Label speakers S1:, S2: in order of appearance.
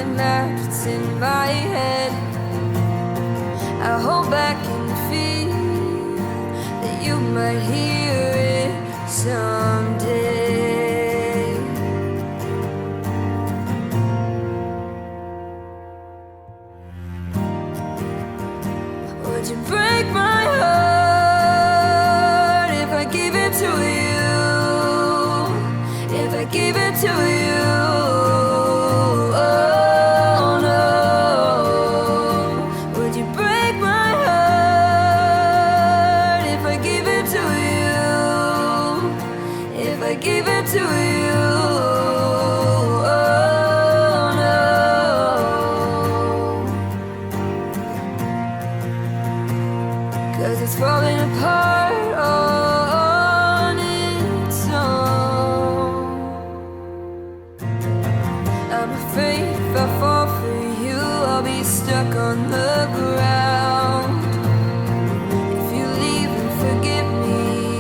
S1: that matters in my head. I hold back and feel that you might hear it someday. Would you break my heart if I give it to you? If I give it to you? Oh no. Would you break my heart if I give it to you? If I give it to you? Oh no. 'Cause it's falling apart on its own. I'm afraid if I fall for you, I'll be stuck on the ground.